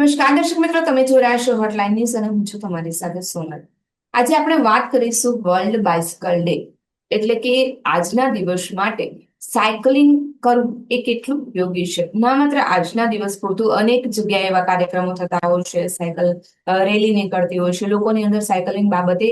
નમસ્કાર દર્શક મિત્રો, તમે જોઈ રહ્યા છો હોટલાઇન ન્યૂઝ અને હું છું તમારી સાથે સોનલ. આજે આપણે વાત કરીશું વર્લ્ડ બાઇસિકલ ડે, એટલે કે આજના દિવસ માટે સાયકલિંગ કરવું એ કેટલું ઉપયોગી છે. ના માત્ર આજના દિવસ પૂરતું અનેક જગ્યાએ એવા કાર્યક્રમો થતા હોય છે, સાયકલ રેલી નીકળતી હોય છે, લોકોની અંદર સાયકલિંગ બાબતે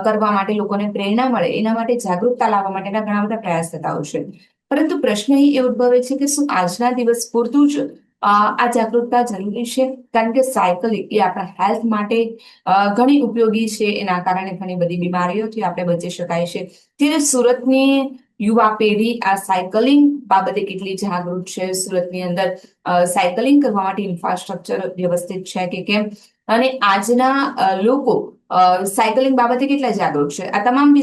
કરવા માટે લોકોને પ્રેરણા મળે એના માટે જાગૃતતા લાવવા માટેના ઘણા બધા પ્રયાસ થતા હોય છે. પરંતુ પ્રશ્ન એ ઉદ્ભવે છે કે શું આજના દિવસ પૂરતું જ આ જાગૃતતા જરૂરી છે? કારણ કે સાયકલિંગ એ આપણા હેલ્થ માટે ઘણી ઉપયોગી છે. એના કારણે ઘણી બધી બીમારીઓથી આપણે બચી શકાય છે. ત્યારે સુરતની યુવા પેઢી આ સાયકલિંગ બાબતે કેટલી જાગૃત છે? સુરતની અંદર સાયકલિંગ કરવા માટે ઇન્ફ્રાસ્ટ્રક્ચર વ્યવસ્થિત છે કે કેમ? અને આજના લોકો સાયકલિંગ બાબતે કેટલા જાગૃત છે? આ તમામ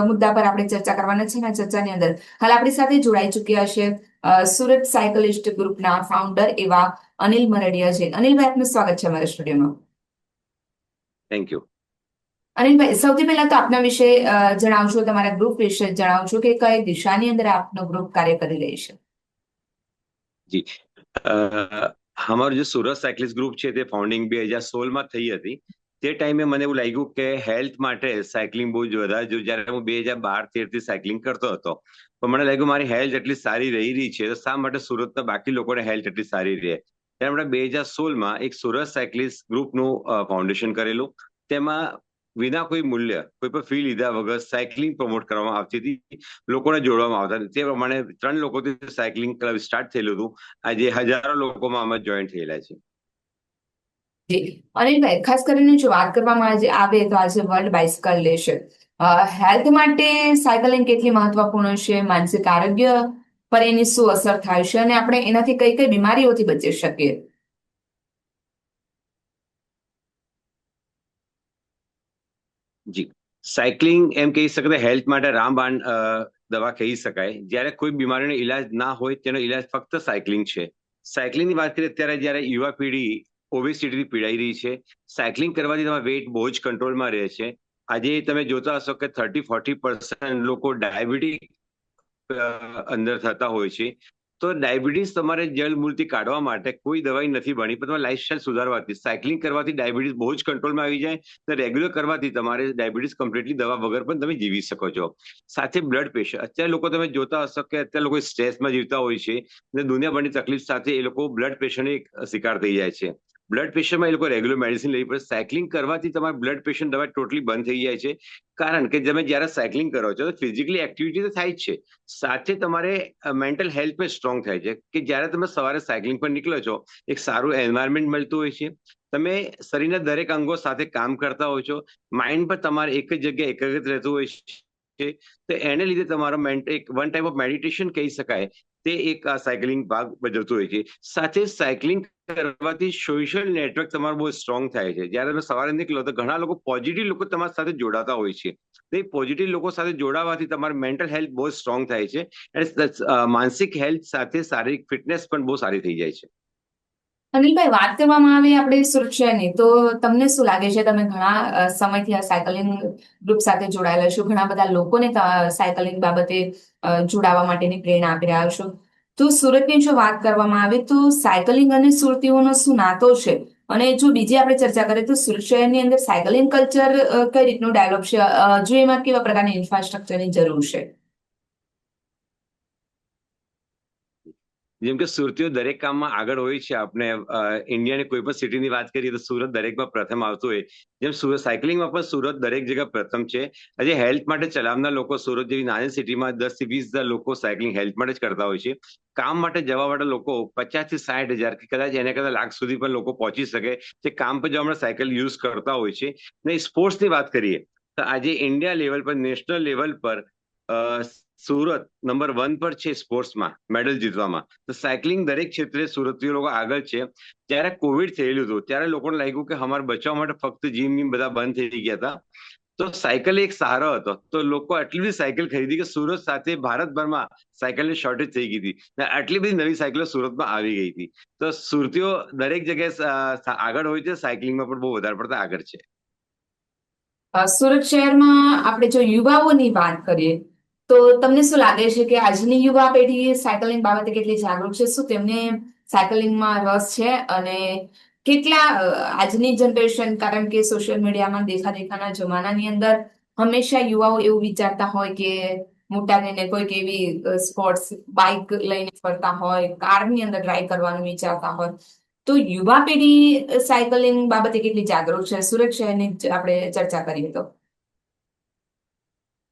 મુદ્દા પર આપણે ચર્ચા કરવાના છે. આ ચર્ચાની અંદર હાલ આપણી સાથે જોડાઈ ચુક્યા છે સુરત સાયકલિસ્ટ ગ્રુપના ફાઉન્ડર એવા અનિલ મરડિયા છે. અનિલભાઈ, આપનું સ્વાગત છે અમારા સ્ટુડિયોમાં. Thank you. અનિલભાઈ, સૌથી પહેલા તો આપના વિશે જણાવશો, તમારા ગ્રુપ વિશે જણાવશો કે કઈ દિશાની અંદર આપનો ગ્રુપ કાર્ય કરી રહી છે. જી, અમારું જે સુરત સાયકલિસ્ટ ગ્રુપ છે તે ફાઉન્ડિંગ 2016માં થઈ હતી. તે ટાઈમે મને એવું લાગ્યું કે હેલ્થ માટે સાયકલિંગ બહુ જ વધારે જોઈએ. જ્યારે હું 2012-13થી સાયકલિંગ કરતો હતો, તો મને લાગ્યું મારી હેલ્થ એટલી સારી રહી છે, તો શા માટે સુરતના બાકી લોકોને હેલ્થ એટલી સારી રહે. ત્યારે આપણે 2016માં એક સુરત સાયકલિસ્ટ ગ્રુપનું ફાઉન્ડેશન કરેલું. તેમાં વિના કોઈ મૂલ્ય, કોઈ પણ ફી લીધા વગર સાયકલિંગ પ્રમોટ કરવામાં આવતી હતી, લોકોને જોડવામાં આવતા. તે પ્રમાણે 3 લોકોથી સાયકલિંગ ક્લબ સ્ટાર્ટ થયેલું હતું. આજે હજારો લોકોમાં આમાં જોઈન થયેલા છે. અનિલભાઈ, ખાસ કરીને જો વાત કરવામાં આવે તો આજે વર્લ્ડ બાઇસિકલ ડે છે. હેલ્થ માટે સાયકલિંગ કેટલી મહત્વપૂર્ણ છે? માનસિક આરોગ્ય પર એની શું અસર થાય છે અને આપણે એનાથી કઈ કઈ બીમારીઓથી બચી શકીએ? જી, સાયકલિંગ એમ કહી શકાય હેલ્થ માટે રામબાણ દવા કહી શકાય. જ્યારે કોઈ બીમારીનો ઈલાજ ના હોય, તેનો ઈલાજ ફક્ત સાયકલિંગ છે. સાયકલિંગની વાત કરીએ ત્યારે જ્યારે યુવા પેઢી ઓબેસિટીથી પીડાઈ રહી છે, સાયકલિંગ કરવાથી તમારા વેઇટ બહુ જ કંટ્રોલમાં રહે છે. આજે તમે જોતા હશો કે 30-40% લોકો ડાયાબિટીસ અંદર થતા હોય છે. તો ડાયાબિટીસ તમારે જળમૂળથી કાઢવા માટે કોઈ દવાઈ નથી બની, પણ તમારે લાઈફસ્ટાઈલ સુધારવાથી, સાયકલિંગ કરવાથી ડાયાબિટીસ બહુ જ કંટ્રોલમાં આવી જાય. તો રેગ્યુલર કરવાથી તમારે ડાયાબિટીસ કમ્પ્લીટલી દવા વગર પણ તમે જીવી શકો છો. સાથે બ્લડ પ્રેશર, અત્યારે લોકો તમે જોતા હશો કે અત્યારે લોકો સ્ટ્રેસમાં જીવતા હોય છે અને દુનિયાભરની તકલીફ સાથે એ લોકો બ્લડ પ્રેશરને શિકાર થઈ જાય છે. બ્લડ પ્રેશરમાં એ લોકો રેગ્યુલર મેડિસિન લેવી પડે. સાયકલિંગ કરવાથી તમારે બ્લડ પ્રેશર દવા ટોટલી બંધ થઈ જાય છે. કારણ કે તમે જ્યારે સાયકલિંગ કરો છો તો ફિઝિકલી એક્ટિવિટી તો થાય જ છે, સાથે તમારે મેન્ટલ હેલ્થ પણ સ્ટ્રોંગ થાય છે. કે જ્યારે તમે સવારે સાયકલિંગ પર નીકળો છો, એક સારું એન્વાયરમેન્ટ મળતું હોય છે, તમે શરીરના દરેક અંગો સાથે કામ કરતા હોય છો, માઇન્ડ પર તમારે એક જ જગ્યાએ એકત્રિત રહેતું હોય છે. તો એને લીધે તમારો એક વન ટાઈપ ઓફ મેડિટેશન કહી શકાય, તે એક આ સાયકલિંગ ભાગ ભજવતું હોય છે. સાથે સાયકલિંગ કરવાથી સોશિયલ નેટવર્ક તમારું બહુ સ્ટ્રોંગ થાય છે. જ્યારે તમે સવારે નીકળો તો ઘણા લોકો પોઝિટિવ લોકો તમારી સાથે જોડાતા હોય છે. તો એ પોઝિટિવ લોકો સાથે જોડાવાથી તમારી મેન્ટલ હેલ્થ બહુ સ્ટ્રોંગ થાય છે અને માનસિક હેલ્થ સાથે શારીરિક ફિટનેસ પણ બહુ સારી થઈ જાય છે. અનિલભાઈ, વાત કરવામાં આવે આપણે સુરત શહેરની, તો તમને શું લાગે છે? તમે ઘણા સમયથી આ સાયકલિંગ ગ્રુપ સાથે જોડાયેલા છો, ઘણા બધા લોકોને સાયકલિંગ બાબતે જોડાવા માટેની પ્રેરણા આપી રહ્યા છો. તો સુરતની જો વાત કરવામાં આવે તો સાયકલિંગ અને સુરતીઓનો શું નાતો છે? અને જો બીજી આપણે ચર્ચા કરીએ તો સુરત શહેરની અંદર સાયકલિંગ કલ્ચર કઈ રીતનું ડેવલપ છે? જો એમાં કેવા પ્રકારની ઇન્ફ્રાસ્ટ્રક્ચરની જરૂર છે? જેમ કે સુરતીઓ દરેક કામમાં આગળ હોય છે. આપણે ઇન્ડિયાની કોઈ પણ સિટીની વાત કરીએ તો સુરત દરેકમાં પ્રથમ આવતું હોય. જેમ સાયકલિંગમાં પણ સુરત દરેક જગ્યા પ્રથમ છે. આજે હેલ્થ માટે ચલાવનાર લોકો સુરત જેવી નાની સિટીમાં 10-20 હજાર લોકો સાયકલિંગ હેલ્થ માટે જ કરતા હોય છે. કામ માટે જવા વાળા લોકો 50,000-60,000 કે કદાચ એને કદાચ લાખ સુધી પણ લોકો પહોંચી શકે, જે કામ પર જવા માટે સાયકલ યુઝ કરતા હોય છે. ને સ્પોર્ટ્સની વાત કરીએ તો આજે ઇન્ડિયા લેવલ પર, નેશનલ લેવલ પર સુરત નંબર 1 પર છે સ્પોર્ટ્સમાં મેડલ જીતવામાં. તો સાયકલિંગ દરેક ક્ષેત્રે સુરતીઓ લોકો આગળ છે. જ્યારે કોવિડ થયેલું હતું ત્યારે લોકોને લાગ્યું કે અમારે બચાવવા માટે ફક્ત જીમ બધા બંધ થઈ ગયા હતા, તો સાયકલ એક સહારો હતો. તો લોકો આટલી બધી સાયકલ ખરીદી કે સુરત સાથે ભારતભરમાં સાયકલની શોર્ટેજ થઈ ગઈ હતી. આટલી બધી નવી સાયકલો સુરતમાં આવી ગઈ હતી. તો સુરતીઓ દરેક જગ્યાએ આગળ હોય છે, સાયકલિંગમાં પણ બહુ વધારે પડતા આગળ છે. સુરત શહેરમાં આપણે જો યુવાઓની વાત કરીએ તો તમને શું લાગે છે કે આજની યુવા પેઢી સાયકલિંગ બાબતે કેટલી જાગૃત છે? શું તેમને સાયકલિંગમાં રસ છે? અને કેટલા આજની જનરેશન, કારણ કે સોશિયલ મીડિયામાં દેખાદેખાના જમાનાની અંદર હંમેશા યુવાઓ એવું વિચારતા હોય કે મોટા થઈને કોઈક એવી સ્પોર્ટ્સ બાઇક લઈને ફરતા હોય, કારની અંદર ડ્રાઈવ કરવાનું વિચારતા હોય. તો યુવા પેઢી સાયકલિંગ બાબતે કેટલી જાગૃત છે? સુરત શહેરની આપણે ચર્ચા કરીએ તો.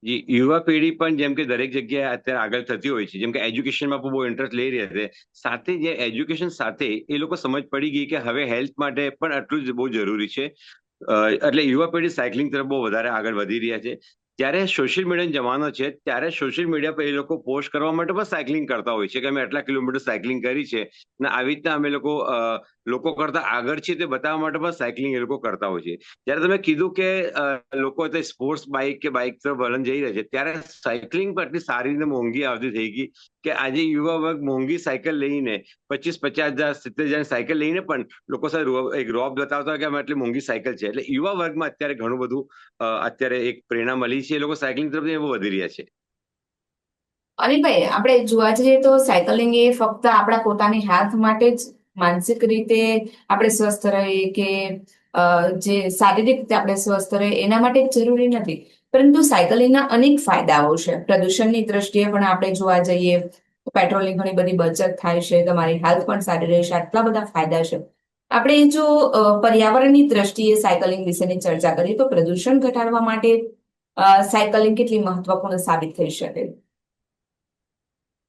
જી, યુવા પેઢી પણ જેમ કે દરેક જગ્યાએ અત્યારે આગળ થતી હોય છે, જેમ કે એજ્યુકેશનમાં પણ બહુ ઇન્ટરેસ્ટ લઈ રહ્યા છે. સાથે જે એજ્યુકેશન સાથે એ લોકો સમજ પડી ગઈ કે હવે હેલ્થ માટે પણ આટલું જ બહુ જરૂરી છે. એટલે યુવા પેઢી સાયકલિંગ તરફ બહુ વધારે આગળ વધી રહ્યા છે. જ્યારે સોશિયલ મીડિયાનો જમાનો છે ત્યારે સોશિયલ મીડિયા પર એ લોકો પોસ્ટ કરવા માટે પણ સાયકલિંગ કરતા હોય છે કે અમે આટલા કિલોમીટર સાયકલિંગ કરી છે અને આવી રીતના અમે લોકો કરતા આગળ છે તે બતાવવા માટે પણ સાયકલિંગ એ લોકો કરતા હોય છે. જ્યારે તમે કીધું કે લોકો સ્પોર્ટ્સ બાઇક કે બાઇક તરફ વલણ જઈ રહ્યા છે, ત્યારે સાયકલિંગ પર આટલી સારી રીતે મોંઘી આવતી થઈ ગઈ કે આજે યુવા વર્ગ મોંઘી સાયકલ લઈને 25-50 હજાર 70 હજાર સાયકલ લઈને પણ લોકો સાથે એક રોબ બતાવતા હોય કે અમે આટલી મોંઘી સાયકલ છે. એટલે યુવા વર્ગમાં અત્યારે ઘણું બધું અત્યારે એક પ્રેરણા મળી છે. એ લોકો સાયકલિંગ તરફ બહુ વધી રહ્યા છે. અનિલભાઈ, આપણે જોવા જઈએ તો સાયકલિંગ એ ફક્ત આપણા પોતાની હેલ્થ માટે જ, માનસિક રીતે આપણે સ્વસ્થ રહીએ કે જે શારીરિક રીતે આપણે સ્વસ્થ રહીએ એના માટે જ જરૂરી નથી, પરંતુ સાયકલિંગના અનેક ફાયદાઓ છે. પ્રદૂષણની દ્રષ્ટિએ પણ આપણે જોવા જઈએ તો પેટ્રોલની ઘણી બધી બચત થાય છે, તમારી હેલ્થ પણ સારી રહેશે, આટલા બધા ફાયદા છે. આપણે જો પર્યાવરણની દ્રષ્ટિએ સાયકલિંગ વિશેની ચર્ચા કરીએ તો પ્રદૂષણ ઘટાડવા માટે સાયકલિંગ કેટલી મહત્વપૂર્ણ સાબિત થઈ શકે?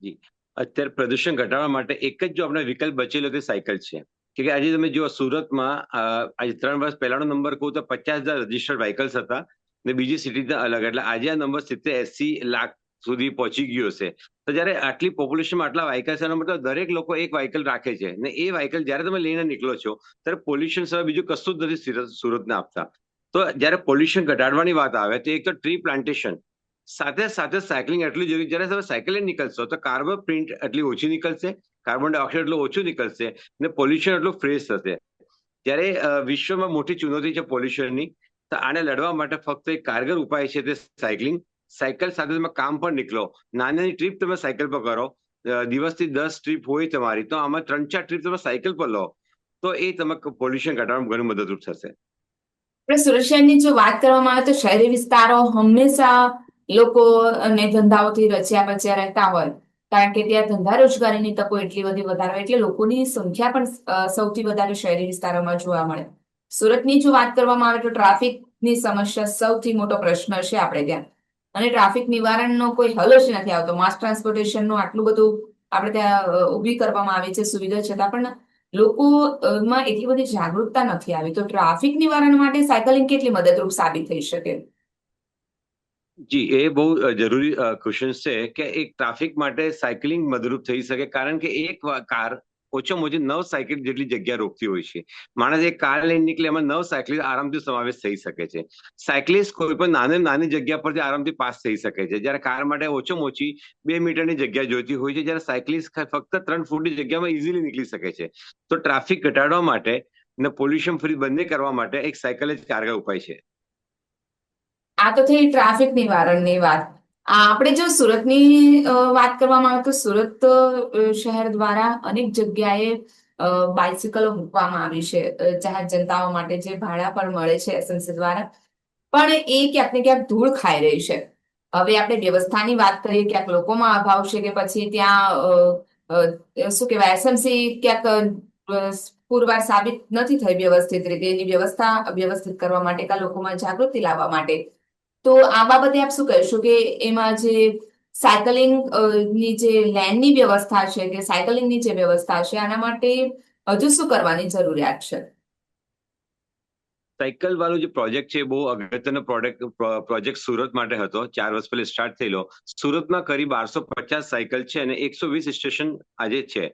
જી, અત્યારે પ્રદૂષણ ઘટાડવા માટે એક જ જો આપણે વિકલ્પ બચેલો તે સાયકલ છે. કે આજે તમે જો સુરતમાં આજે 3 વર્ષ પહેલાનો નંબર કહું તો 50,000 રજીસ્ટર્ડ વ્હીકલ્સ હતા ને બીજી સિટીઝના અલગ. એટલે આજે આ નંબર 70-80 લાખ સુધી પહોંચી ગયો છે. તો જ્યારે આટલી પોપ્યુલેશનમાં આટલા વ્હીકલ્સ એનો મતલબ દરેક લોકો એક વ્હીકલ રાખે છે ને એ વ્હીકલ જ્યારે તમે લઈને નીકળો છો ત્યારે પોલ્યુશન સિવાય બીજું કશું જ નથી સુરતને આપતા. તો જ્યારે પોલ્યુશન ઘટાડવાની વાત આવે તો એક તો ટ્રી પ્લાન્ટેશન, સાથે સાથે સાયકલિંગ એટલું જરૂરી. જ્યારે તમે સાયકલ નીકળશો તો કાર્બન પ્રિન્ટ એટલી ઓછી નીકળશે, કાર્બન ડાયોક્સાઇડ એટલું ઓછું નીકળશે ને પોલ્યુશન એટલું ફ્રેશ થશે. જ્યારે વિશ્વમાં મોટી ચુનૌતી છે પોલ્યુશનની, તો આને લડવા માટે ફક્ત એક કારગર ઉપાય છે તે સાયકલિંગ. સાયકલ સાથે તમે કામ પર નીકળો, નાની ટ્રીપ તમે સાયકલ પર કરો, દિવસથી 10 ટ્રીપ હોય તમારી તો આમાં 3-4 ટ્રીપ તમે સાયકલ પર લો તો એ તમે પોલ્યુશન ઘટાડવામાં ઘણું મદદરૂપ થશે. આપણે સુરત શહેરની જો વાત કરવામાં આવે તો શહેરી વિસ્તારો હંમેશા લોકો અને ધંધાઓથી રચ્યા પચ્યા રહેતા હોય, કારણ કે ત્યાં ધંધા રોજગારીની તકો એટલી બધી વધારે હોય, એટલે લોકોની સંખ્યા પણ સૌથી વધારે શહેરી વિસ્તારોમાં જોવા મળે. સુરતની જો વાત કરવામાં આવે તો ટ્રાફિકની સમસ્યા સૌથી મોટો પ્રશ્ન છે આપણે ત્યાં, અને ટ્રાફિક નિવારણનો કોઈ હલ જ નથી આવતો. માસ ટ્રાન્સપોર્ટેશનનું આટલું બધું આપણે ત્યાં ઊભી કરવામાં આવી છે સુવિધા, છતાં પણ લોકોમાં એટલી બધી જાગૃતતા નથી આવી. તો ટ્રાફિક નિવારણ માટે સાયકલિંગ કેટલી મદદરૂપ સાબિત થઈ શકે? જી, એ બહુ જરૂરી ક્વેશ્ચન છે કે એક ટ્રાફિક માટે સાયકલિંગ મદદરૂપ થઈ શકે, કારણ કે એક કાર ઓછામાં ઓછી 9 સાયકલ જેટલી જગ્યા રોકતી હોય છે. માણસ એક કાર લઈને નીકળે એમાં 9 સાયકલિસ્ટ આરામથી સમાવેશ થઈ શકે છે. સાયકલિસ્ટ કોઈ પણ નાની જગ્યા પરથી આરામથી પાસ થઈ શકે છે, જ્યારે કાર માટે ઓછામાં ઓછી 2 મીટરની જગ્યા જોઈતી હોય છે, જ્યારે સાયકલિસ્ટ ફક્ત 3 ફૂટની જગ્યામાં ઇઝીલી નીકળી શકે છે. તો ટ્રાફિક ઘટાડવા માટે ને પોલ્યુશન ફ્રી બંને કરવા માટે એક સાયકલ જ કારગર ઉપાય છે. આ તો થઈ ટ્રાફિક નિવારણની વાત. આપણે જો સુરતની વાત કરવામાં આવે તો સુરત શહેર દ્વારા અનેક જગ્યાએ બાઇસિકલો મૂકવામાં આવી છે જાહેર જનતાઓ માટે, જે ભાડા પર મળે છે એસએમસી દ્વારા, પણ એ ક્યાંક ને ક્યાંક ધૂળ ખાઈ રહી છે. હવે આપણે વ્યવસ્થાની વાત કરીએ, ક્યાંક લોકોમાં અભાવ છે કે પછી ત્યાં શું કહેવાય, એસએમસી ક્યાંક પુરવાર સાબિત નથી થઈ વ્યવસ્થિત રીતે. એની વ્યવસ્થા વ્યવસ્થિત કરવા માટે કે લોકોમાં જાગૃતિ લાવવા માટે. તો આ બાબતે આપ શું કહેશો કે એમાં જે સાયકલિંગ ની જે લેનની વ્યવસ્થા છે કે સાયકલિંગની જે વ્યવસ્થા છે આના માટે હજુ શું કરવાની જરૂરિયાત છે? સાયકલ વાળો જે પ્રોજેક્ટ છે બહુ અગત્યનો પ્રોજેક્ટ સુરત માટે હતો. 4 વર્ષ પહેલા સ્ટાર્ટ થયેલો. સુરતમાં કરીબ 850 સાયકલ છે અને 120 સ્ટેશન આજે છે.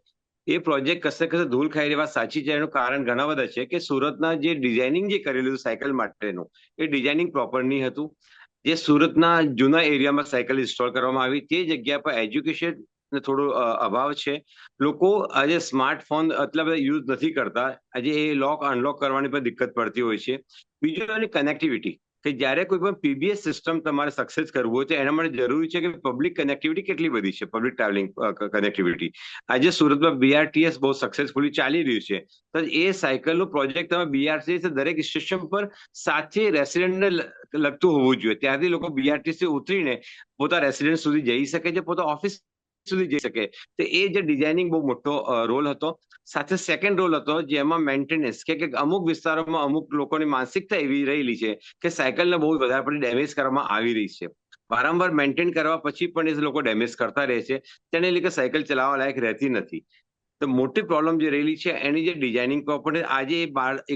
એ પ્રોજેક્ટ કશે ધૂળ ખાઈ રહેવા સાચી છે. એનું કારણ ઘણા બધા છે કે સુરતના જે ડિઝાઇનિંગ જે કરેલું હતું સાયકલ માટેનું, એ ડિઝાઇનિંગ પ્રોપર નહીં હતું. જે સુરતના જૂના એરિયામાં સાયકલ ઇન્સ્ટોલ કરવામાં આવી તે જગ્યા પર એજ્યુકેશન થોડો અભાવ છે. લોકો આજે સ્માર્ટફોન એટલા બધા યુઝ નથી કરતા. આજે એ લોક અનલોક કરવાની પણ દિક્કત પડતી હોય છે. બીજું એની કનેક્ટિવિટી, કે જ્યારે કોઈ પણ પીબીએસ સિસ્ટમ તમારે સક્સેસ કરવું હોય તો એના માટે જરૂરી છે કે પબ્લિક કનેક્ટિવિટી કેટલી બધી છે, પબ્લિક ટ્રાવેલિંગ કનેક્ટિવિટી. આજે સુરતમાં બીઆરટીએસ બહુ સક્સેસફુલી ચાલી રહ્યું છે, તો એ સાયકલનું પ્રોજેક્ટ તમે બીઆરટીએસ દરેક સ્ટેશન પર સાથે રેસિડેન્ટને લગતું હોવું જોઈએ. ત્યાંથી લોકો બીઆરટીસી ઉતરીને પોતા રેસિડેન્ટ સુધી જઈ શકે છે, પોતા ઓફિસ સુધી જઈ શકે. તો એ જે ડિઝાઇનિંગ બહુ મોટો રોલ હતો. સાથે સેકન્ડ રોલ હતો જેમાં મેન્ટેનન્સ, કે અમુક વિસ્તારોમાં અમુક લોકોની માનસિકતા એવી રહેલી છે કે સાયકલને બહુ વધારે પડતી ડેમેજ કરવામાં આવી રહી છે. વારંવાર મેન્ટેન કરવા પછી પણ એ લોકો ડેમેજ કરતા રહે છે, તેને લીધે સાયકલ ચલાવવા લાયક રહેતી નથી. તો મોટી પ્રોબ્લેમ જે રહેલી છે એની જે ડિઝાઇનિંગ પ્રોપર્ટી, આજે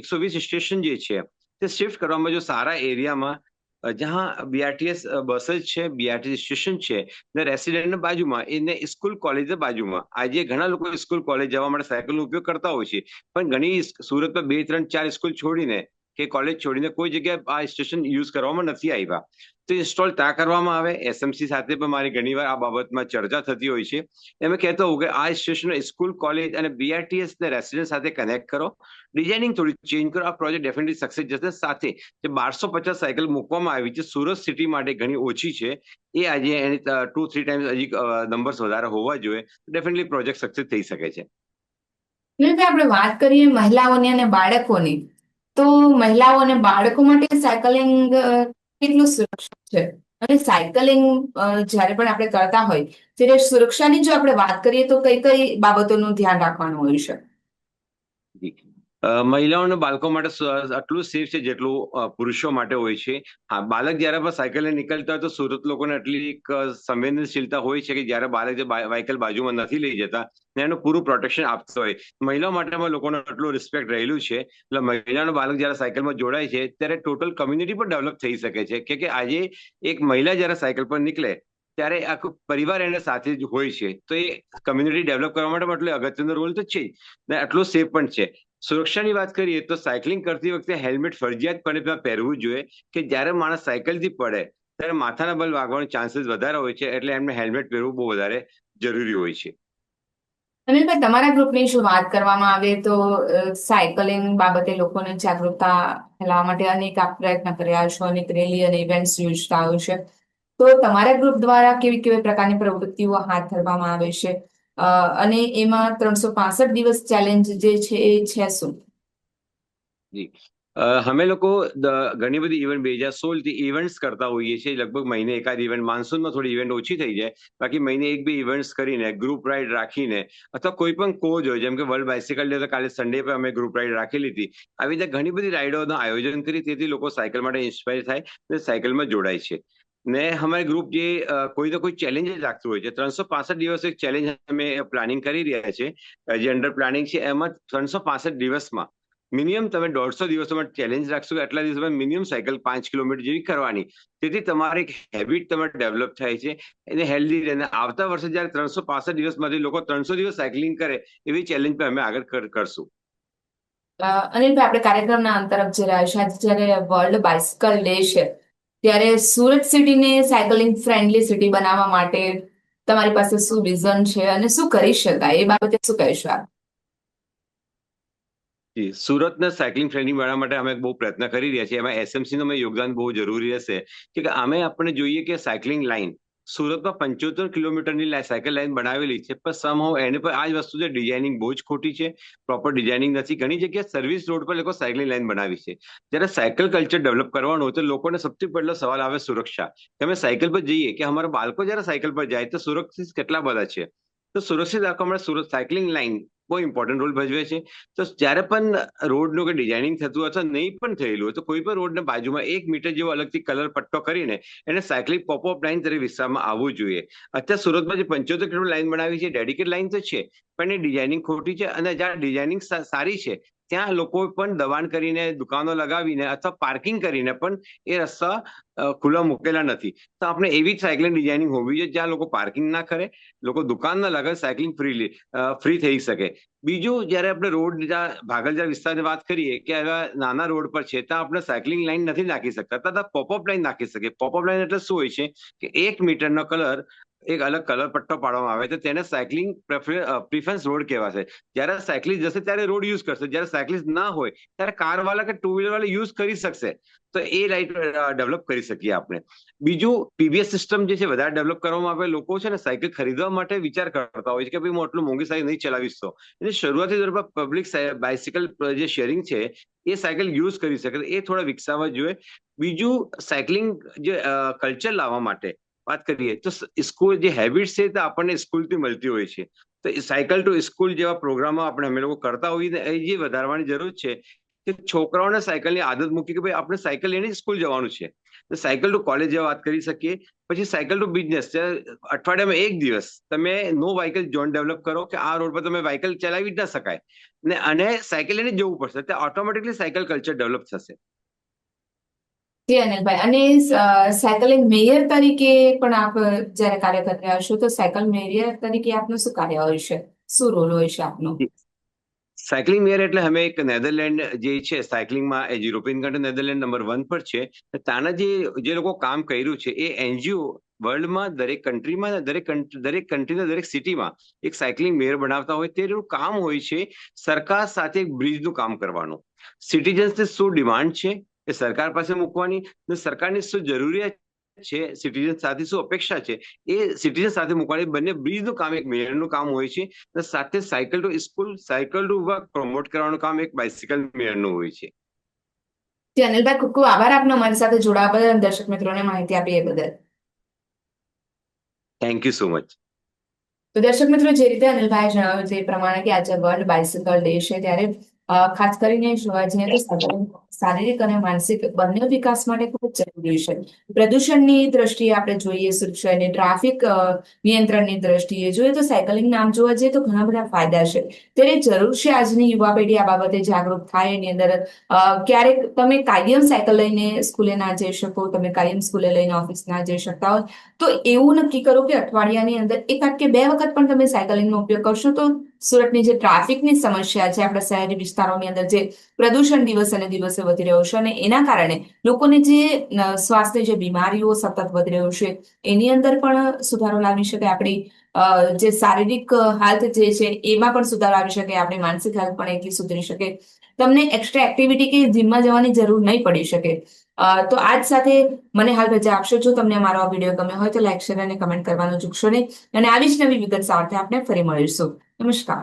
120 સ્ટેશન જે છે તે શિફ્ટ કરવામાં, જો સારા એરિયામાં જ્યાં બીઆરટીએસ બસ છે, બીઆરટીએસ સ્ટેશન છે ને રેસિડેન્ટ બાજુમાં, એને સ્કૂલ કોલેજ બાજુમાં. આજે ઘણા લોકો સ્કૂલ કોલેજ જવા માટે સાયકલનો ઉપયોગ કરતા હોય છે, પણ ઘણી સુરતમાં 2, 3, 4 સ્કૂલ છોડીને કે કોલેજ છોડીને કોઈ જગ્યાએ આ સ્ટેશન યુઝ કરવામાં નથી આવ્યા. તો ઇન્સ્ટોલ ત્યાં કરવામાં આવે. એસએમસી સાથે પણ મારી ઘણીવાર આ બાબતમાં ચર્ચા થતી હોય છે. એમ કહેતો હોઉં કે આ સ્ટેશન સ્કૂલ કોલેજ અને બીઆરટીએસ ને રેસિડેન્ટ સાથે કનેક્ટ કરો, ડિઝાઇનિંગ થોડી ચેન્જ કરો, આ પ્રોજેક્ટ ડેફિનેટલી સક્સેસ જશે. સાથે જે 1250 સાયકલ મૂકવામાં આવી છે સુરત સિટી માટે ઘણી ઓછી છે, એ આજે એની 2-3 ટાઈમ્સ હજી નંબર્સ વધારે હોવા જોઈએ, ડેફિનેટલી પ્રોજેક્ટ સક્સેસ થઈ શકે છે. એટલે આપણે વાત કરીએ મહિલાઓની અને બાળકોની, તો મહિલાઓ અને બાળકો માટે સાયકલિંગ કેટલું સુરક્ષિત છે? અને સાયકલિંગ જ્યારે પણ આપણે કરતા હોય ત્યારે સુરક્ષાની જો આપણે વાત કરીએ તો કઈ કઈ બાબતોનું ધ્યાન રાખવાનું હોય છે? મહિલાઓ અને બાળકો માટે આટલું સેફ છે જેટલું પુરુષો માટે હોય છે. હા, બાળક જયારે પણ સાયકલ નીકળતા હોય તો સુરત લોકોને આટલી એક સંવેદનશીલતા હોય છે કે જયારે બાળક જે વ્હીકલ બાજુમાં નથી લઈ જતા ને એનું પૂરું પ્રોટેક્શન આપતો હોય. મહિલાઓ માટેમાં લોકોને આટલું રિસ્પેક્ટ રહેલું છે, એટલે મહિલાનું બાળક જયારે સાયકલમાં જોડાય છે ત્યારે ટોટલ કમ્યુનિટી પણ ડેવલપ થઈ શકે છે, કે આજે એક મહિલા જયારે સાયકલ પર નીકળે ત્યારે આખો પરિવાર એને સાથે જ હોય છે. તો એ કમ્યુનિટી ડેવલપ કરવા માટે આટલો અગત્યનો રોલ તો છે જ ને, આટલો સેફ પણ છે. સુરક્ષાની વાત કરીએ તો સાયકલિંગ કરતી વખતે હેલ્મેટ ફરજિયાતપણે પહેરવું જોઈએ, કે જ્યારે માણસ સાયકલથી પડે ત્યારે માથાના બલ વાગવાનો ચાન્સીસ વધારે હોય છે, એટલે એમને હેલ્મેટ પહેરવું બહુ વધારે જરૂરી હોય છે. અનિલભાઈ, તમારા ગ્રુપની જો વાત કરવામાં આવે તો સાયકલિંગ બાબતે લોકોને જાગૃતતા ફેલાવવા માટે અનેક આપ પ્રયત્ન કર્યા છો, અનેક રેલી અને ઇવેન્ટ્સ યોજતા હોય છે. તો તમારા ગ્રુપ દ્વારા કેવી કેવી પ્રકારની પ્રવૃત્તિઓ હાથ ધરવામાં આવે છે? અને એમાં 365 દિવસ ચેલેન્જ જે છે એ છે શું? જી, અમે લોકો ઘણી બધી ઇવેન્ટ 2016 થી ઇવેન્ટ્સ કરતા હોઈએ છીએ. લગભગ મહિને એકાદ ઇવેન્ટ, માન્સૂનમાં થોડી ઇવેન્ટ ઓછી થઈ જાય, બાકી મહિને 1-2 ઇવેન્ટ્સ કરીને, ગ્રુપ રાઇડ રાખીને, અથવા કોઈ પણ કોઝ હોય, જેમ કે વર્લ્ડ બાઇસિકલ ડે, તો કાલે સન્ડે પર અમે ગ્રુપ રાઇડ રાખેલી હતી. આવી રીતે ઘણી બધી રાઇડોનું આયોજન કરી, તેથી લોકો સાયકલ માટે ઇન્સ્પાયર થાય અને સાયકલમાં જોડાય છે. ને અમારી ગ્રુપ જે કોઈ તો કોઈ ચેલેન્જ રાખતું હોય છે. 365 દિવસ એક ચેલેન્જ અમે પ્લાનિંગ કરી રહ્યા છે, જે અંડર પ્લાનિંગ છે. એમાં 365 દિવસમાં મિનિમમ તમે 150 દિવસોમાં ચેલેન્જ રાખશો કે આટલા દિવસોમાં મિનિમમ સાયકલ 5 કિલોમીટર જેવી કરવાની. તેથી તમારી એક હેબિટ તમારે ડેવલપ થાય છે, એને હેલ્ધી રહે. આવતા વર્ષે જયારે 365 દિવસમાંથી લોકો 300 દિવસ સાયકલિંગ કરે એવી ચેલેન્જ પણ અમે આગળ કરશું. અનિલભાઈ, આપણે કાર્યક્રમના અંત તરફ જઈ રહ્યા છીએ. આજે જ્યારે વર્લ્ડ બાઇસિકલ ડે છે ત્યારે સુરત સિટીને સાયકલિંગ ફ્રેન્ડલી સિટી બનાવવા માટે તમારી પાસે શું વિઝન છે અને શું કરી શકાય, એ બાબતે શું કહેશો આપ? સુરતને સાયકલિંગ ફ્રેન્ડલી બનાવવા માટે અમે બહુ પ્રયત્ન કરી રહ્યા છીએ. એમાં એસએમસી નું યોગદાન બહુ જરૂરી રહેશે, કે અમે આપણે જોઈએ કે સાયકલિંગ લાઇન સુરતમાં 75 કિલોમીટરની સાયકલ લાઇન બનાવેલી છે, પણ સમહાઉ એની પર આ જ વસ્તુ છે, ડિઝાઇનિંગ બહુ જ ખોટી છે, પ્રોપર ડિઝાઇનિંગ નથી. ઘણી જગ્યાએ સર્વિસ રોડ પર લોકો સાયકલિંગ લાઇન બનાવી છે. જ્યારે સાયકલ કલ્ચર ડેવલપ કરવાનું હોય તો લોકોને સૌથી પહેલો સવાલ આવે સુરક્ષા, કે અમે સાયકલ પર જઈએ, કે અમારા બાળકો જયારે સાયકલ પર જાય તો સુરક્ષિત કેટલા બધા છે. તો સુરક્ષિત રાખવા માટે સુરત સાયકલિંગ લાઇન બહુ ઇમ્પોર્ટન્ટ રોલ ભજવે છે. તો જ્યારે પણ રોડનું કે ડિઝાઇનિંગ થતું અથવા નહીં પણ થયેલું હોય તો કોઈ પણ રોડને બાજુમાં 1 મીટર જેવો અલગથી કલર પટ્ટો કરીને એને સાયકલિંગ પોપઅપ લાઇન તરીકે વિસ્તારમાં આવવું જોઈએ. અત્યારે સુરતમાં જે 75 કિલોમીટર લાઇન બનાવી છે, ડેડિકેટ લાઇન તો છે, પણ એ ડિઝાઇનિંગ ખોટી છે. અને જ્યાં ડિઝાઇનિંગ સારી છે ત્યાં લોકો પણ દબાણ કરીને, દુકાનો લગાવીને અથવા પાર્કિંગ કરીને પણ એ રસ્તા ખુલ્લા મૂકેલા નથી. તો આપણે એવી સાયકલિંગ ડિઝાઇનિંગ હોવી જોઈએ જ્યાં લોકો પાર્કિંગ ના કરે, લોકો દુકાન ના લગાવે, સાયકલિંગ ફ્રી થઈ શકે. બીજું, જયારે આપણે રોડ ભાગલજા વિસ્તારની વાત કરીએ કે એવા નાના રોડ પર છે, ત્યાં આપણે સાયકલિંગ લાઇન નથી નાખી શકતા, ત્યાં પોપઅપ લાઇન નાખી શકીએ. પોપઅપ લાઇન એટલે શું હોય છે કે 1 મીટરનો કલર એક અલગ કલર પટ્ટો પાડવામાં આવે તો તેને સાયકલિંગ પ્રિફરન્સ રોડ કહેવાશે. જ્યારે સાયકલિસ્ટ જશે ત્યારે રોડ યુઝ કરશે, જ્યારે સાયકલિસ્ટ ના હોય ત્યારે કાર વાળા કે ટુ વ્હીલર વાળા યુઝ કરી શકશે. તો એ લાઇટ ડેવલપ કરી શકીએ આપણે. બીજું પીબીએસ સિસ્ટમ જે છે વધારે ડેવલપ કરવામાં આવે. લોકો છે ને સાયકલ ખરીદવા માટે વિચાર કરતા હોય છે કે ભાઈ હું આટલું મોંઘી સાયકલ નહીં ચલાવીશ. તો એટલે શરૂઆતી પબ્લિક બાઇસિકલ જે શેરિંગ છે એ સાયકલ યુઝ કરી શકે, એ થોડા વિકસાવવા જોઈએ. બીજું સાયકલિંગ જે કલ્ચર લાવવા માટે વાત કરીએ તો સ્કૂલ જે હેબિટ છે તે આપણને સ્કૂલથી મળતી હોય છે. તો સાયકલ ટુ સ્કૂલ જેવા પ્રોગ્રામો આપણે અમે લોકો કરતા હોઈએ ને, એ જે વધારવાની જરૂર છે કે છોકરાઓને સાયકલની આદત મૂકી કે ભાઈ આપણે સાયકલ લઈને સ્કૂલ જવાનું છે. તો સાયકલ ટુ કોલેજ જેવા વાત કરી શકીએ. પછી સાયકલ ટુ બિઝનેસ, અઠવાડિયામાં એક દિવસ તમે નો વ્હીકલ ઝોન ડેવલપ કરો કે આ રોડ પર તમે વ્હીકલ ચલાવી જ ના શકાય ને, અને સાયકલ લઈને જવું પડશે. તો ઓટોમેટિકલી સાયકલ કલ્ચર ડેવલપ થશે. જી અનિલભાઈ, અને સાયકલિંગ મેયર તરીકે પણ આપ જ્યારે કાર્ય કરી રહ્યા છો, તો સાયકલ મેયર તરીકે આપનું શું કાર્ય હોય છે, શું રોલ હોય છે આપનો? સાયકલિંગ મેયર એટલે અમે એક નેધરલેન્ડ જે છે સાયકલિંગમાં, એ યુરોપિયન કન્ટ્રી નેધરલેન્ડ નંબર 1 પર છે. ત્યાંના જે લોકો કામ કર્યું છે એ એનજીઓ વર્લ્ડમાં દરેક કન્ટ્રીમાં, દરેક કન્ટ્રીના દરેક સિટીમાં એક સાયકલિંગ મેયર બનાવતા હોય. તેનું કામ હોય છે સરકાર સાથે એક બ્રિજનું કામ કરવાનું. સિટીઝન્સની શું ડિમાન્ડ છે એ સરકાર પાસે મૂકવાની, ને સરકારની શું જરૂરિયાત છે, સિટીઝન સાથે શું અપેક્ષા છે એ સિટીઝન સાથે મૂકવાની. બંને બ્રિજનું કામ એક મેયરનું કામ હોય છે. સાથે cycle to school, cycle to work promote કરવાનું કામ એક બાઇસિકલ મેયરનું હોય છે. જી અનિલભાઈ, ખૂબ ખૂબ આભાર આપનો અમારી સાથે જોડાવા બદલ, દર્શક મિત્રોને માહિતી આપી એ બદલ. Thank you so much. તો દર્શક મિત્રો, જે રીતે અનિલભાઈ જણાવ્યું તે પ્રમાણે કે આજે વર્લ્ડ બાઇસિકલ ડે છે, ત્યારે ખાસ કરીને જોવા જઈએ તો શારીરિક અને માનસિક બંને વિકાસ માટે ખૂબ જ જરૂરી છે. પ્રદૂષણની દ્રષ્ટિએ આપણે જોઈએ, સુરક્ષા અને ટ્રાફિક નિયંત્રણની દ્રષ્ટિએ જોઈએ તો સાયકલિંગ નામ જોવા જઈએ તો ઘણા બધા ફાયદા છે. ત્યારે જરૂર છે આજની યુવા પેઢી આ બાબતે જાગૃત થાય. એની અંદર ક્યારેક તમે કાયમ સાયકલ લઈને સ્કૂલે ના જઈ શકો, તમે કાયમ સ્કૂલે લઈને ઓફિસ ના જઈ શકતા હોય, તો એવું નક્કી કરો કે અઠવાડિયાની અંદર એકાદ કે બે વખત પણ તમે સાયકલિંગનો ઉપયોગ કરશો તો સુરતની જે ટ્રાફિકની સમસ્યા છે, આપણા શહેરી વિસ્તારોની અંદર જે પ્રદૂષણ દિવસે ને દિવસે વધી રહ્યું છે, અને એના કારણે લોકોને જે શ્વાસની જે બીમારીઓ સતત વધી રહ્યું છે, એની અંદર પણ સુધારો લાવી શકે. આપણી જે શારીરિક હેલ્થ જે છે એમાં પણ સુધારો આવી શકે, આપણી માનસિક હેલ્થ પણ એટલી સુધરી શકે. તમને એક્સ્ટ્રા એક્ટિવિટી કે જીમમાં જવાની જરૂર નહીં પડી શકે. તો આજ સાથે મને હાલ રજા આપશો. જો તમને અમારો આ વિડીયો ગમ્યો હોય તો લાઈક, શેર અને કમેન્ટ કરવાનું ચૂકશો નહીં. અને આવી જ નવી વિગત સાથે આપણે ફરી મળીશું. નમસ્કાર.